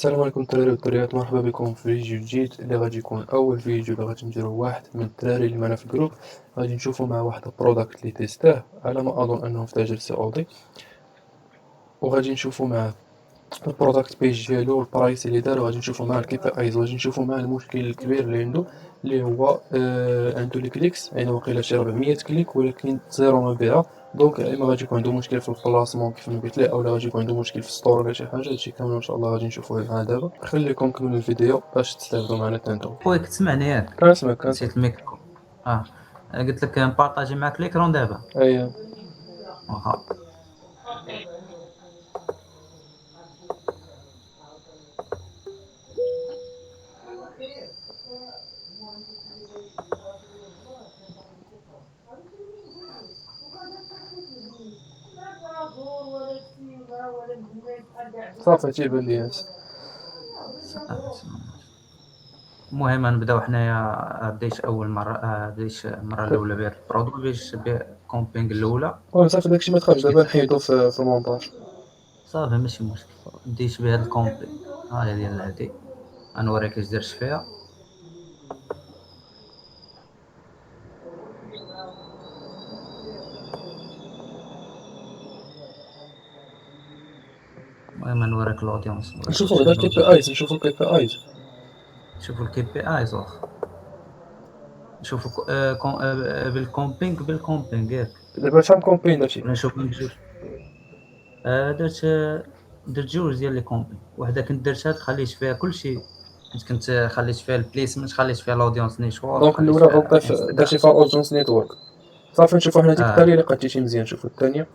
السلام عليكم الدراري والدريات، مرحبا بكم في فيديو جديد اللي غادي يكون اول فيديو اللي غادي نديروه واحد من الدراري اللي معنا في الجروب. غادي نشوفوا مع واحد البروداكت اللي تيستاه على ما اظن انه في تاجر سي او دي، وغادي نشوفوا مع البروداكت بيج ديالو والبرايس اللي دار، وغادي نشوفوا مع الكي بي ايز، وغادي نشوفوا مع المشكل الكبير اللي عنده، اللي هو عنده الكليكس، يعني واقيلا شي 400 كليك ولكن زيرو مبيعة. دونك يا اما غادي يكون عنده مشكل في البلاسمون كيف ما قلت ليه، اولا غادي يكون عنده مشكل في السطور ولا شي حاجه. هادشي كامل ان شاء الله غادي نشوفوه معاه دابا. خليكم كملوا الفيديو باش تستافدوا معنا تانتو. خويا كتسمعني ياك؟ كنسمعك نسيت الميكرو. أنا قلت لك نبارطاجي معاك ليكرون دابا. اييه. واخا. صافي تيبان لي ياس. المهم نبداو حنايا. بديت اول مره، بديت المره الاولى بهاد البرودوي باش كومبينغ الاولى. صافي داكشي ما تخافش، دابا نحيدو في المونتاج. صافي ماشي مشكل. بديت بهاد الكومبينغ. هي ديال هادي غنوريك اش درت فيها. المهم نوريك الاودينس، نوريك نشوفوا بعدا الكي بي ايز، نشوفوا الكي بي ايز. شوفوا الكي بي ايز. واخا نشوفوا بالكومبينغ ياك. دابا شحال كومبين داكشي؟ ولا نشوفوا بجوج. درت جوج ديال لي كومبي. وحده كنت درتها خليت فيها كلشي، كنت خليت فيها البليسمنت، خليت فيها الاودينس نيتورك، دونك خليت الاولى فيها غلطي درتي فيها اودينس نيتورك. صافي نشوفوا حنا ديك اه الطريقه اللي قديتي مزيان. نشوفوا الثانيه.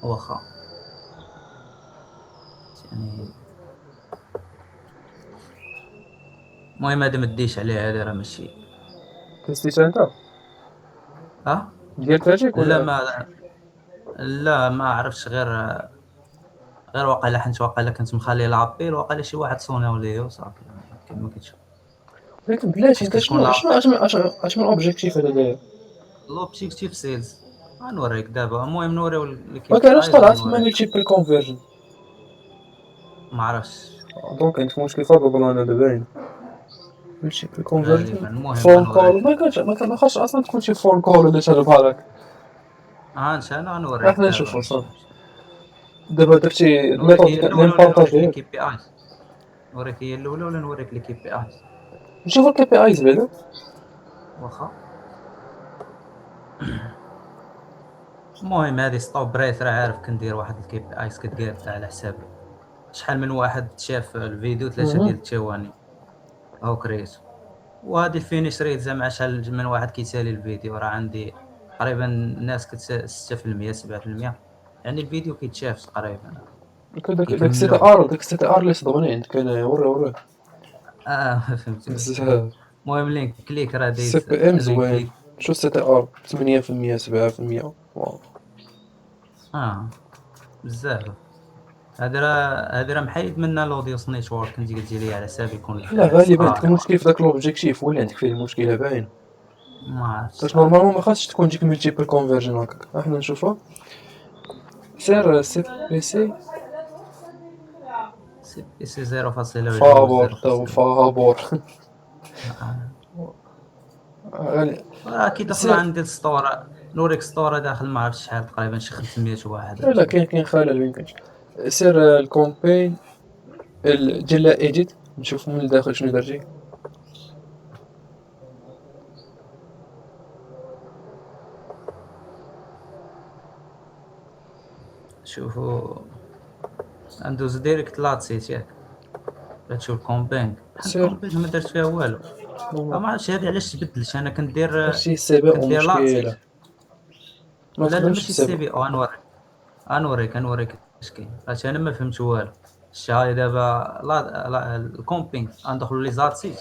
واخا. يعني المهم هذا ما ديش عليه، هذا راه ماشي. تستيتها انت اه ديال تاجيك لا ولا؟ ما لا ما عرفتش، غير واقيلا حنت واقيلا كنت مخلي لابيل، واقيلا شي واحد صوناو ليا وصافي. ما كنتش ولكن بلاتي انت خصك تكون اش من اوبجيكتيف هذا داير؟ لوبجيكتيف سيلز. غنوريك دابا. المهم نوريو ما ليكيب كانش ايز طلعت ونوريك. مالتيبل كونفرجن. ما عرفتش دونك عندك مشكل في البلان هذا باين. مالتيبل كونفرجن غالبا. المهم فون كول، غنوريك. ما خاصش اصلا تكون شي فون كول ولا شي بحالك. انت انا غنوريك احنا دابا، نشوفو ماشي صافي. مشكل. دابا درتي نوريك هي الميثود اللي الاولى ولا نبارطاجي نوريك لي ياك. كي بي ايز؟ نوريك هي الاولى ولا نوريك لي كي بي ايز؟ نشوفو الكي بي ايز بعدا. واخا. المهم هذه ستوب بريث، راه عارف كندير واحد الكي بي ايز كتقاد على حسابي. شحال من واحد شاف الفيديو 3 ديال الثواني هاو كريت. وهذه الفينيش ريت زعما شحال من واحد كيسالي الفيديو، راه عندي تقريبا الناس 6%، 7%. يعني الفيديو كيتشاف تقريبا، داك سي تي كيكملوه. ار، داك سي تي ار اللي صدمني عندك انا. وري فهمتك. بزاف. المهم لينك كليك راه سي دايز. بي ام لينك زوين. كليك. شو سي تي ار 8%، 7%. واو. اه بزاف. هذا راه محيد منها لوديوس نيتورك، انت قلتي لي على حساب يكون لا فيها غالبا عندك صغار. المشكل في داك لوبجيكتيف، هو اللي عندك فيه المشكله باين. ما عرفتش باش صراحه. نورمالمون ما خاصش تكون ديك ملتيبل كونفرجن هكاك. احنا نشوفها. سير سي بي سي سي 0.2 فابور، تا هو 0.1. فابور. غالي. كي دخلوا سير. عندي السطور، نوريك سطور داخل ما عرفتش شحال، تقريبا شي 500 واحد لا ولا لا، شي حاجه. كاين خلل وين كاين. سير الكومبين ديال ايديت، نشوف من الداخل شنو درتي. شوفوا ندوز ديريكت لاتسيت ياك. لا تشوف كومبينغ، بحال سير. كومبينغ ما درت فيها والو. ما عرفتش هذه علاش تبدلت. انا هادشي السي بي او كندير لاتسيت. مشكله. ما لا تخدمش ماشي بالسي السي بي. في او. غنوريك اش كاين. عرفتي انا ما فهمت والو. الشهايه دابا الكومبينغ غندخلوا لي زاتسيت.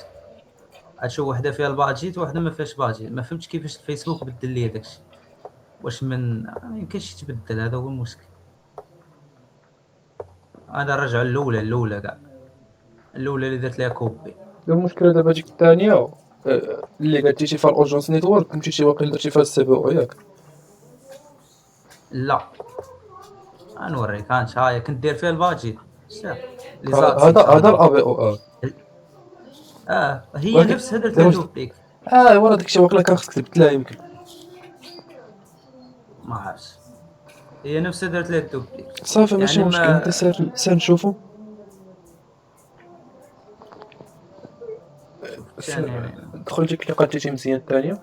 غتشوف وحده فيها البادجيت وحده ما فيهاش بادجيت. ما فهمتش كيفاش الفيسبوك بدل لي داكشي. واش ما يمكنش يتبدل، هذا هو المشكل. انا نرجع الاولى كاع، الاولى اللي درت ليها كوبي. المشكله دابا ديك الثانيه اللي قلتي فيها الاورجونس نيتورك، مشيتي واقيلا درتي فيها السي بي او ياك. لا غنوريك. هانت هاهي كنت داير فيها البادجيت. شتي لي زاد هذا تيتشارجيو. الابي او ار. هي ولكن نفسها درت لها دابا دوبليك. ورا داكشي واقيلا كان خصك تبدلها يمكن. ما عرفتش، هي نفسها درت لها دوبليك. صافي ماشي يعني مشكل، انت ما سير نشوفو. شوف ثاني. دخل ديك اللي لقيتي مزيان الثانيه.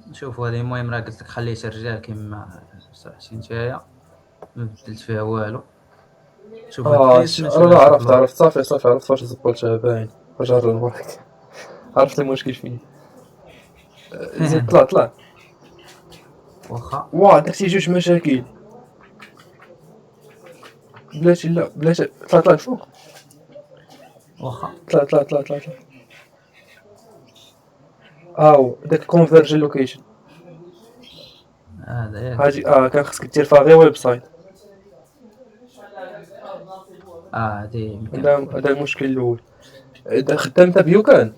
نشوف هذه المهم راه قلت لك خليت الرجال كيما صحتي نتايا، ما بدلت فيها والو. شوف هاد الاسم نشوف لا نشوف عرفت صافي عرفت فاش زبطتها باين فاش وراك. عرفت المشكل فين. زيد طلع واخا واه درتي جوج مشاكل. بلاتي لا بلاتي طلع الفوق. واخا طلع هاو داك كونفيرج لوكيشن. هذا ياك. هاجي كان خصك دير فيها غير ويب سايت. هادي يمكن هذا المشكل الاول. اذا خدامتها بيوكان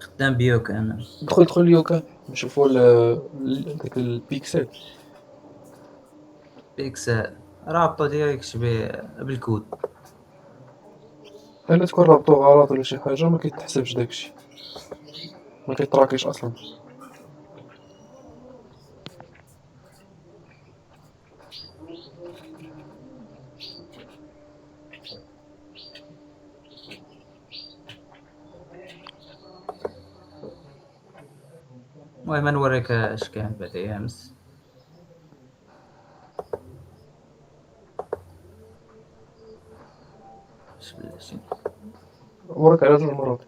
خدام بيوك انا. دخل يوكان نشوفوا داك البيكسل. بيكسل رابطه ديريكت بالكود. الا تكون رابطو غلط ولا شي حاجه ما كيتحسبش داكشي، ما كيتراكيش اصلا. المهم نوريك اش كان بعدا امس. اش بلاتي وراك على جوج مرات.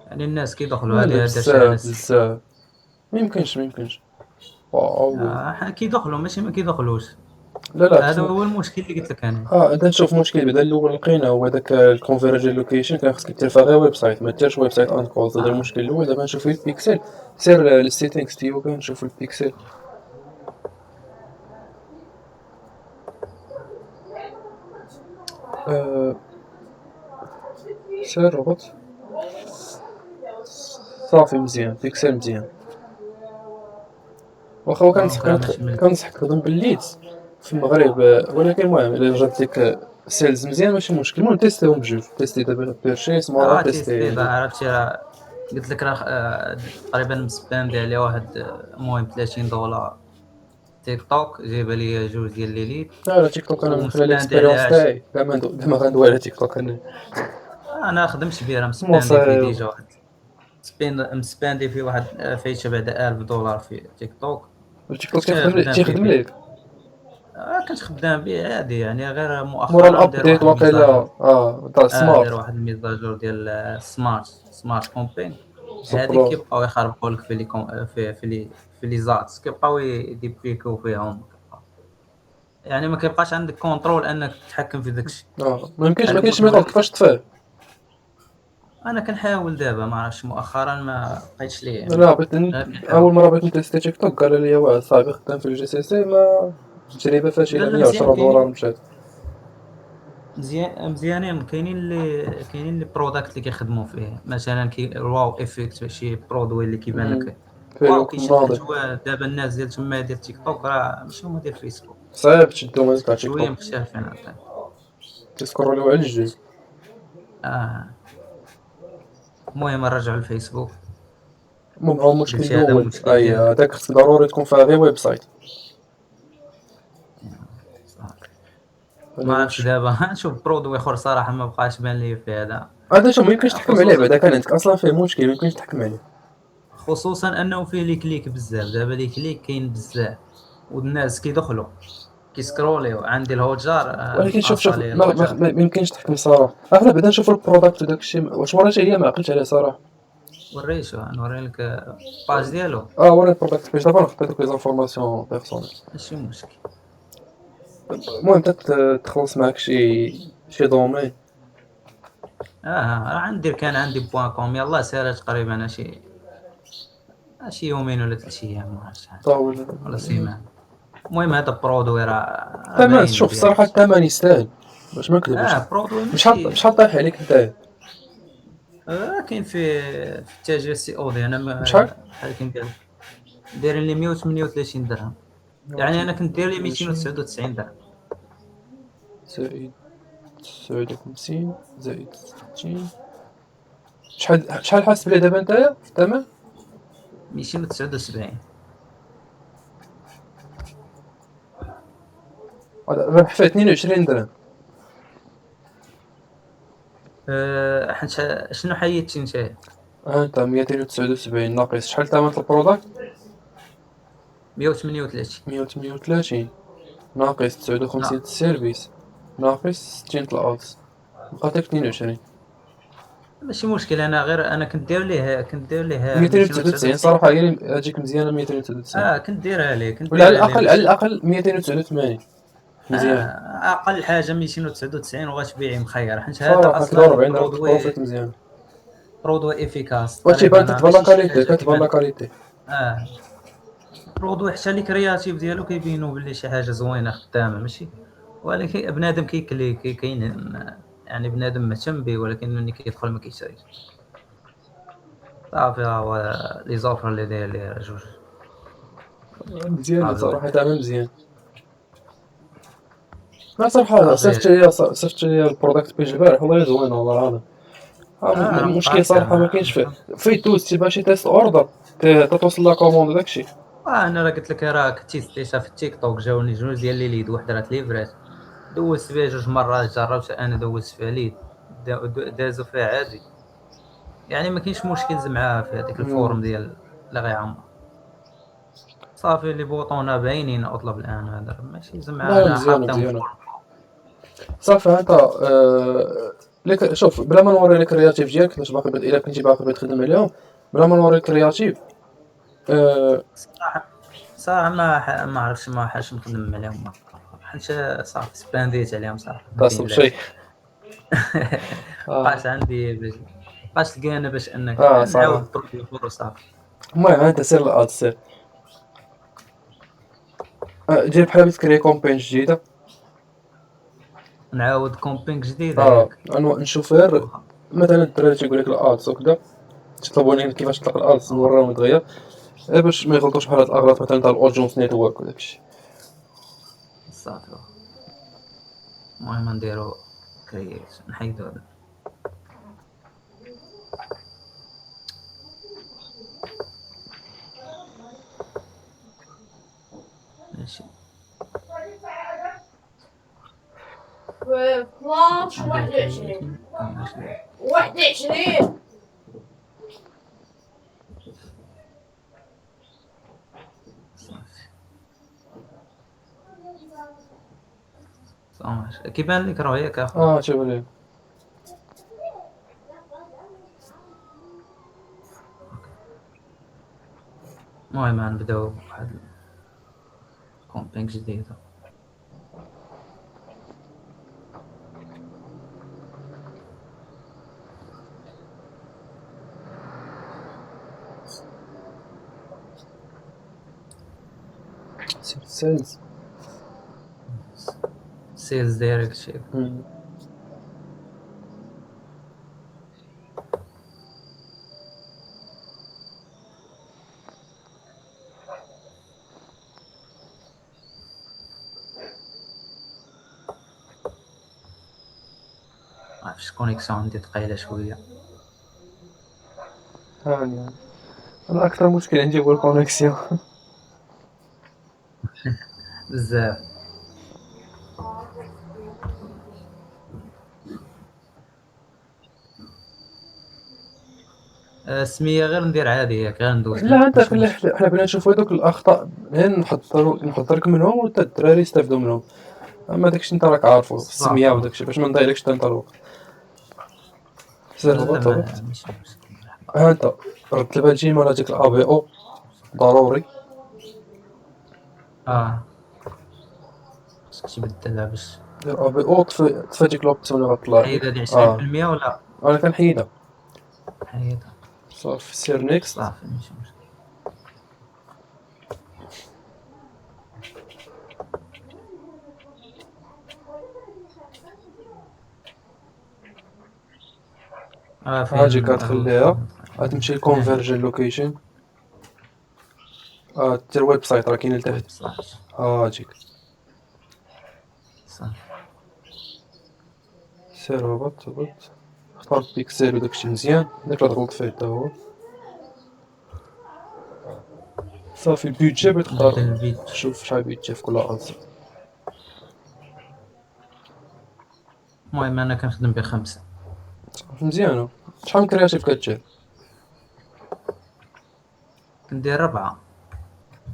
يعني الناس كيدخلوا هذه درتها انا بزاف ما يمكنش. واو كيدخلوا ماشي ما كيدخلوش. لا هذا خصنا. هو المشكل اللي قلت لك انا. اذا نشوف مشكل بعدا الاول لقينا هو داك الكونفيرج لوكيشن، كان خصك دير فيها غير ويب سايت، ما ديرش ويب سايت ان كول. هذا المشكل الاول. دابا نشوف البيكسل. سير للسيتينغز ديالو كنشوف البيكسل. سير ربط صافي مزيان بيكسل مزيان. واخا كنصحك تخدم بالليد في المغرب، ولكن المهم الا جات لك سيلز مزيان ماشي مشكل. المهم تيستيهم بجوج، تيستي دابا بيرشيس مورا تيستي تيستي. عرفتي راه قلت لك راه تقريبا مسبام ديال عليه واحد المهم $30 تيك توك جايبه لي جوج ديال لي ليد. لا تيك توك انا من خلال ومسبان ديال الاكسبيريونس تاعي كاع ما غندوي على تيك توك انا خدمت بيه، راه مسبان دي فيه مصايب. ديجا واحد مسبان دي فيه واحد فايته بعدا $1000 في تيك توك. تيك توك خدام فيه تيخدم ليك كنت خدام به عادي، يعني غير مورا مؤخرا دار الابديت واحد واقيلا الميزاجور. تاع دار سمارت واحد الميزاجور ديال سمارت كومبين. هذيك سوبرا. كيبقاو يخربقوا لك في لي في لي زات، كيبقاو يديبليكو فيهم. يعني ما كيبقاش عندك كونترول انك تتحكم في داكشي. ما كاينش ميثود كيفاش تطفيه. انا كنحاول دابا ما عرفتش مؤخرا ما بقيتش ليه لا يعني. بغيت غير كنحاول. اول مره بغيت نتيستي تيك توك قال لي واحد صاحبي خدام في الجي سي سي ما تجربه فاشله، لا لا مزيان. $110 مشات. مزيانين. كاينين لي بروداكت اللي كيخدموا فيه، مثلا واو افيكت شي برودوي اللي كيبان لك فيه واو لوك كيشد ناضي. الجوال. دابا الناس ديال تما ديال تيك توك راه ماشي هما ديال فيسبوك، صعيب تشدو مازال تاع تيك شويه توك مختلفين عطاك. تيسكروليو على الجوج. اه المهم نرجعوا للفيسبوك. المهم هو المشكل قلتي هذا الاول المشكل ديال هذاك خصك ضروري تكون فيها غير ويب سايت. هذا ما هو عرفتش الشيء. دابا نشوف برودوي اخر صراحه ما بقاش بان لي في هذا. هذا شو ما يمكنش تحكم عليه خصوصا بعدا، كان عندك اصلا فيه مشكل ما يمكنش تحكم عليه. خصوصا انه فيه لي كليك بزاف. دابا لي كليك كاين بزاف والناس كيدخلوا كيسكروليو. عندي الهوتجار ولكن شوف عليه ما, ما, الهوتجار. ما يمكنش تحكم صراحه. اغلب بعدا نشوفوا البروداكت وداك الشيء واش وريتي هي ما عقلتش عليه صراحه. وريتو نوري لك باج ديالو. وريت البروداكت بيج دابا نحط لك لي زانفورماسيون بيرسونيل. ماشي مشكل. المهم تخلص معاك شي دومين. راه كان عندي بوان كوم يلاه سالات تقريبا شي يومين ولا 3 ايام ما عرفتش طاول ولا سيمان. المهم هذا برودوي راه الثمن. باين شوف مزيان. الصراحه الثمن يستاهل باش ما نكذبوش. برودوي مش حاط طايح عليك نتايا. كاين في التاجر سي اودي انا بشحال؟ بحال كندير دايرين لي 138 درهم. يعني انا كنت داير لي 128 299 درهم. زائد 59 زائد 60. شحال حاسب لي دابا نتايا في الثمن؟ 279. ربح فيه 22 درهم. حيت شنو حيدتي نتايا؟ ها انت 279 ناقص شحال ثمن البروداكت؟ 138. 138 ناقص 59 لا السيرفيس ناقص 60 الألس، بقاتك 22. ماشي مشكل، انا غير انا كنت داير ليه 299 299. صراحة هي اللي تجيك مزيانة 299، كنت دايرها ليه كنت ولا على دايرها ليه الأقل على باش الأقل 289 مزيانة. اقل حاجه 299 وغتبيعي مخير، حيت هذا صراحة كتبان اصلا 40 درهم بروفيت برودوي مزيان. افيكاس وتيبان بطريقه ما كتبان لا ماشي شي كاليتي، حاجه كتبان لا كيبان. كاليتي. اه برودوي حتى لي كرياتيف ديالو كيبينوا باللي شي حاجه زوينه خدامه ماشي، ولكن بنادم كيكليكي كاين يعني بنادم مهتم به، ولكن ملي كيدخل ما كيشريش. صافي ها هو لي زوفر اللي داير ليه جوج. مزيانة صافي زوين. صراحة تعمل مزيان. لا صراحة صافي صيفط لي البروداكت بيج البارح والله زوينة والله العظيم. راه المشكل مقاسي صراحة ما انا كاينش فيه دوز تبان شي تيست اوردر تتوصل لا كوموند داكشي. انا راه قلت لك راه تيستيتها في التيك توك، جاوني جوج ديال لي ليد، واحد راه ليفرات دوزت فيها جوج مرات، جربت انا دوزت فيها ليد دازو فيها عادي. يعني ما كاينش مشكل زعما في هذيك مم. الفورم ديال اللي غيعمر. صافي لي بوطونا باينين اطلب الان، هذا ماشي زعما لا لا انا مزيانة حاطيهم مزيانة. فورم. صافي انت لك شوف بلا ما نوري لك الكرياتيف ديالك باش باقي الا كنتي باقي تخدم عليهم، بلا ما نوري الكرياتيف. آه، صراحه ما عرفتش ما حاش نخدم عليهم حيت صافي سبانديت عليهم صراحه ما تصب كاين لا. شي. اه بقاش عندي بقاش لقينا باش انك نعاود صراحة. البرودوي اخر وصافي. المهم انت سير الاد سير. دير بحال بغيت تكري كومبين جديدة. نعاود كومبينغ جديده ياك. نشوف غير واخا. مثلا الدراري تيقول لك الادز وكذا، تطلبوني كيفاش تطلق الادز نوريهم دغيا، باش ما يغلطوش بحال هاد الاغلاط مثلا تاع الاودينس نيتورك وداكشي. صافي واخا. المهم نديرو كرييت نحيدو هذا. ماشي. 12 ندير 21 كرييت ماشي. 21. صافي صافي كيبان لك راه ياك اخويا. شوف لي. المهم نبداو بواحد كومبينغ جديده. سير سيلز. سيلز دايركت شيب. معرفتش الكونيكسيون عندي ثقيله شويه. هاني انا اكثر مشكل عندي هو الكونيكسيون. بزاف. السميه غير ندير عادي ياك، غير ندوز لا انت ماشي خلي مشكل. حنا بغينا نشوفو هذوك الاخطاء غير نحضر لك منهم وحتى الدراري يستافدوا منهم. اما داكشي انت راك عارفو في السميه صافي. وداكشي باش ما نضيعلكش حتى انت الوقت. سير لا هبط هبط. ماشي مشكل مرحبا. ها انت رد الباجي مال هذيك الA B O ضروري. اه خصك تبدلها باش دير A B O طفي ديك لوبسيون اللي غطلع حيد لك. هادي 20% ولا انا كنحيدها. حيدها. صافي سير نيكست. صافي ماشي مشكل. هاجي فين كتخليها غتمشي لكونفيرجن لوكيشن، دير ويب سايت راه كاين لتحت، هاجيك صافي. سير هبط اختار بيكسل وداكشي مزيان، داك لا تغلط فيه حتى هو. صافي البيدجي بغيت نبدا تختار الفيديو. شوف شحال بيدجي في كل عنصر. المهم انا كنخدم ب5. مزيانة. شحال من كرياتيف كتجيب؟ كندير 4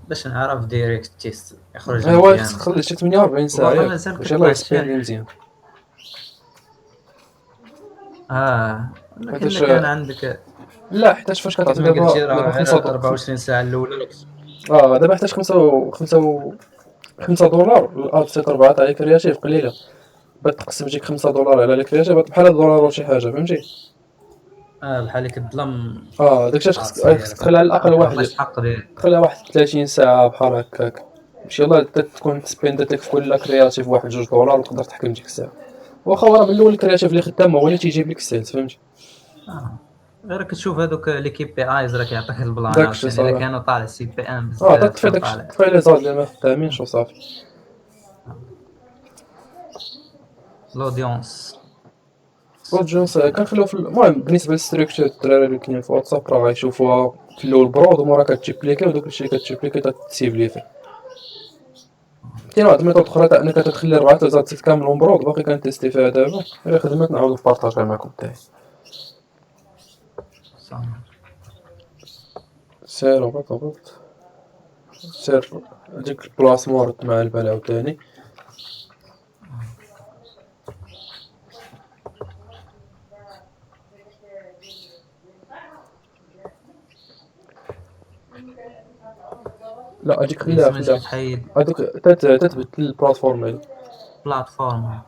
باش نعرف ديريكت تيست يخرج لي ايوا خصك مزيان، تخلي شي 48 ساعة وباقي ياك مازال باش يلاه كطلع يسبيندي الشحال. مزيان. ولكن حيتاش كان عندك لا حيتاش فاش كيف كتعطي ما قلتي دابا راه خمسة غير 24 ساعة الأولى. دابا حيتاش خمسة دولار الاب سيت 4 تاع الكرياتيف قليلة، باش تقسم تجيك 5 دولار على الكرياتيف بحال هاد دولار وشي حاجة فهمتي. بحال هيك الظلم. داكشي خصك صيالك تخلي على الأقل ما واحد، تعطاش الحق ديالك. تخليها واحد 30 ساعة بحال هكاك، باش يلاه تكون تسبيندات لك في كل كرياتيف واحد 2 دولار وتقدر تحكم ديك الساعة. واخا هو راه من الأول الكرياتيف اللي خدام هو اللي تيجيب لك السيلز فهمتي. غير كتشوف هذوك لي كي بي ايز راه كيعطيك البلانات، داكشي يعني الا صراحة. كانوا طالع سي بي ام بزاف تطفي كان داكشي، طالع. تطفي لي زاد اللي ما خدامينش وصافي. لودونس. بروجونس كنخليو في المهم بالنسبة للستركتور الدراري اللي كاينين في واتساب راه غيشوفوها في الأول برود ومورا كتجيبليكي وداك الشيء اللي كتجيبليكي تسيفلي فيه. كاين واحد الميثود أخرى تاع أنك تخلي 4 تلات سيت كاملين برود باقي كنتيستي فيها دابا، إلا خدمات نعاودو نبارطاجيها معاكم تاعي. سير هبط سير هاديك البلاصمون رد مع البال عاوتاني. لا هاديك لازم خليها تحيد هادوك تتبدل البلاتفورم هادي. بلاتفورم.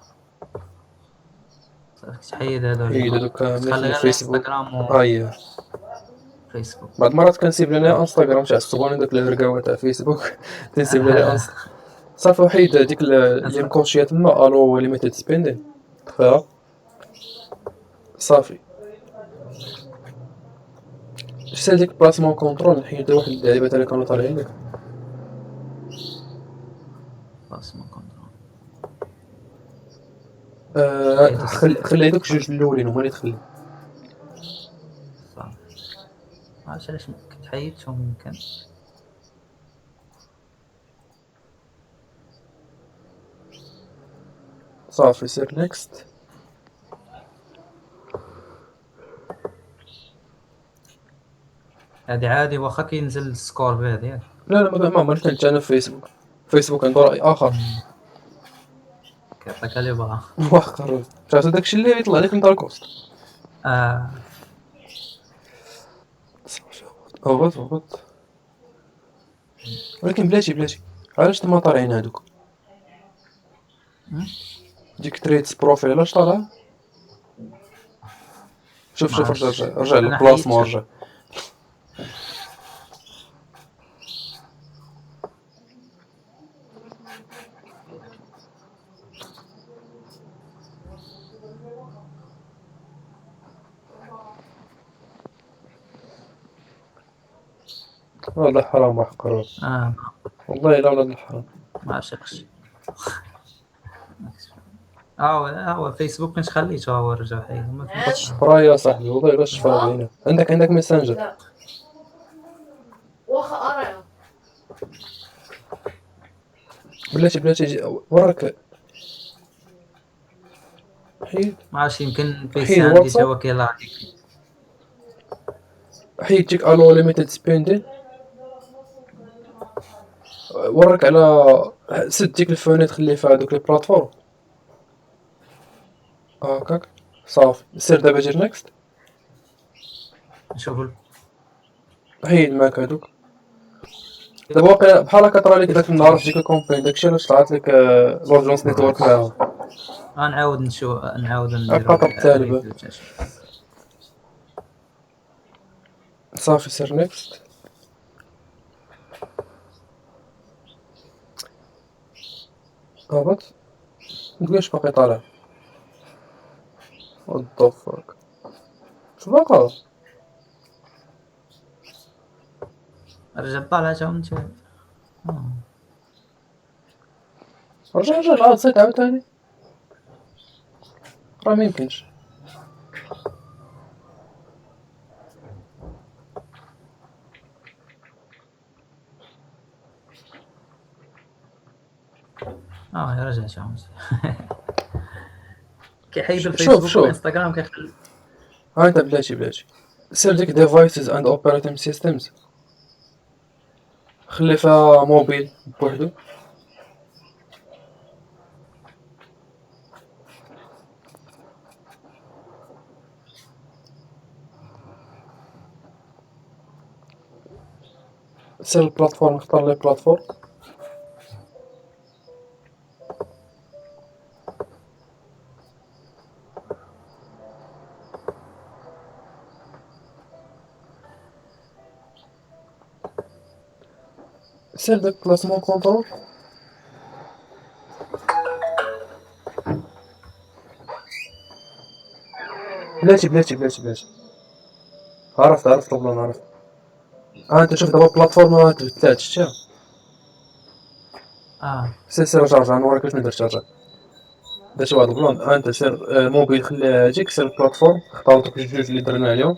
تحيد هذا حيد اللي هادوك كاملين تخلي خلي غير فيسبوك. انستغرام هي وفيسبوك. بعض المرات كنسيب لنا انستغرام تاع الصبون داك الهرقاوه تاع فيسبوك تنسيب لي انستا. صافي وحيد هاديك اللي مكونشيه تما الو ليميتد سبيندين طفيها صافي. شتي هاديك بلاسمون كونترول نحيد واحد اللعيبات اللي كانوا طالعين لك. خلاص ما كنترول. خلي هادوك جوج الاولين هما اللي تخلي. صافي علاش تحيدتهم يمكن. صافي سير نيكست. هادي عادي واخا كينزل السكور فيها ديالك. لا ما عمرني كنت انا في فيسبوك عنده راي اخر. كيعطيك اللي بغا. واخر شفت داكشي اللي يطلع لك انت الكوست. صافي هبط ولكن بلاتي علاش تما طالعين هادوك ديك تريدز بروفيل علاش طالعه. شوف معرفتش. رجع انا للبلاسمون حيدت. رجع. والله حرام وحقر والله لا ولاد الحرام. ما عرفتش. هو فيسبوك كنت خليته هو رجع حيد ما فهمتش. الشفرة يا صاحبي والله الا الشفرة باينة. عندك ميسنجر. لا واخا أراها بلاتي وراك حيد ما عرفتش يمكن البيسي حيد عندي تا واتساب هو كيلاحظك. حيد ديك الو ليميتد سبيندين وراك على سد ديك الفونيت خليه فيها هادوك لي بلاتفورم هاكاك. صافي سير دابا دير نيكست. نشوف حيد معاك هادوك. دابا واقيلا بحال هكا طرا لك داك النهار في ديك الكومبين داكشي علاش طلعت لك لورجونس نيتورك معاهم. غنعاود نعاود بقى نديرو طب تالي ريفيو تنشوف. صافي سير نيكست. هبط متقولش باقي طالع. وات ذا فاك باقا رجع طالع تا انت رجع رجع نسيت عاوتاني راه ميمكنش. رجع تا انت كيحيد شوف الفيسبوك شوف والانستغرام كيخلي. ها انت بلاتي سير ديك devices and operating systems خلي فيها موبيل بوحدو. سير البلاتفورم اختار لي بلاتفورم. سير داك بلاسمون كونترول. بلاتي عرفت البلان عرفت. انت شوف دابا البلاتفورم تبدلات شتيها. سير رجع نوريك شنو درت واحد البلان. انت سير الموبيل خليها هاديك سير البلاتفورم اختار دوك الجوج اللي درنا عليهم.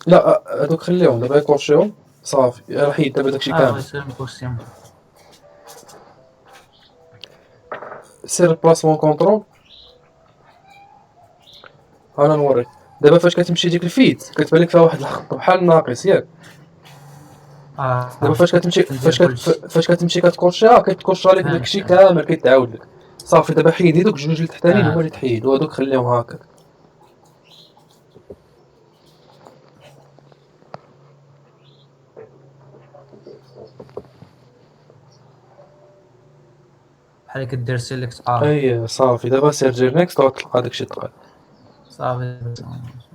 لا هادوك خليهم دابا يكورشيهم صافي راه حيد دابا داكشي كامل. يصير نكوسيون. سير البلاسمون كونترول. انا نوريك دابا فاش كتمشي ديك الفيد كتبان لك فيها واحد الخط بحال ناقص ياك. دابا فاش كتمشي كتكورشيها كتكورشا لك داكشي كامل كيتعاود لك. صافي دابا حيدي دوك الجوج التحتانيين هما اللي تحيد وهادوك خليهم هكاك. بحال كدير سيليكت اي صافي دابا سير دير نيكست وتلقى داكشي دقال. صافي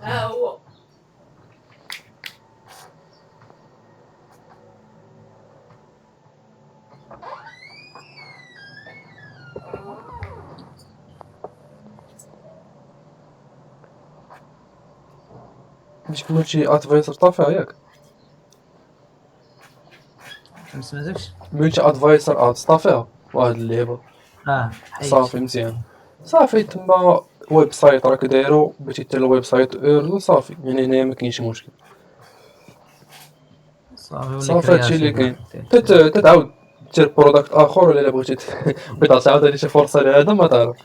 ها هو ديك ملتي ادفايسر طافيها ياك. مسمعتكش. ملتي ادفايسر طافيها واحد اللعبه. صافي مزيان صافي تما ويب سايت راك دايرو بغيتي دير الويب سايت ايرلو صافي يعني هنايا ما كاينش مشكل. صافي هادشي اللي كاين. تتعاود دير بروداكت اخر ولا الا بغيتي بغيت عاوتاني شي فرصه لهذا ما تعرف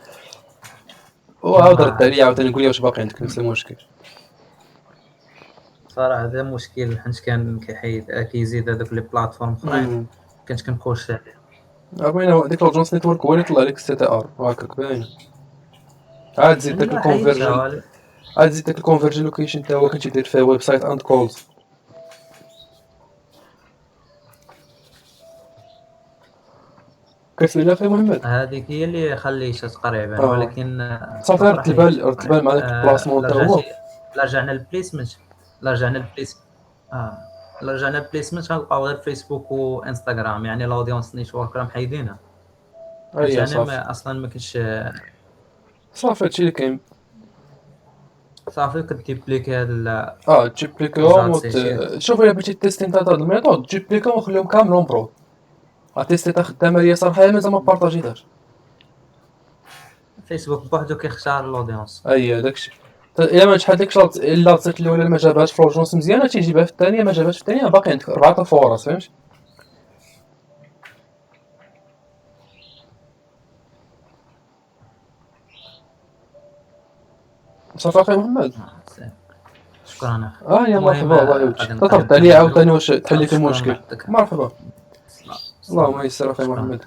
وعاود رد عليا عاوتاني نقول لي واش باقي عندك نفس المشكل. صراحه هذا مشكل حيت كان كيزيد هذوك لي بلاتفورم اخرين كنت كنخش عليه. باينه ديك لاجونس نيتورك هو اللي طلع لك سي تي ار هكاك باينه. عاد زيد داك الكونفيرجن لوكيشن تا هو كنتي دير فيه ويب سايت اند كولز. كتسمعنا فيه محمد. هذيك هي اللي خليتها تقريبا ولكن صافي رد البال مع داك البلاسمون تا هو. رجعنا للبليسمنت غنلقاو غير فيسبوك وانستغرام يعني الاودينس نيتورك راه محيدينها. يعني اصلا ما كاينش. صافي هادشي اللي كاين. صافي كديبليكي هاد تجيبليكيهم شوف الا بغيتي تيستي نتا هاد الميثود تجيبليكيهم وخليهم كاملين برو. تيستي تا خدامه هي صراحه مازال ما بارطاجيتهاش. فيسبوك بوحدو كيختار الاودينس. داكشي الا ما نجحت لكش الا رصيت الاولى ما جابهاش في لوجونس مزيانه تيجيبها في الثانيه ما جابهاش في الثانيه باقي عندك 4 فرص فهمتي. صافي اخي محمد شكرا اخي. يا مرحبا الله يوجهك ترد عليا عاوتاني واش تحل لي في المشكل. مرحبا اللهم يسر اخي محمد.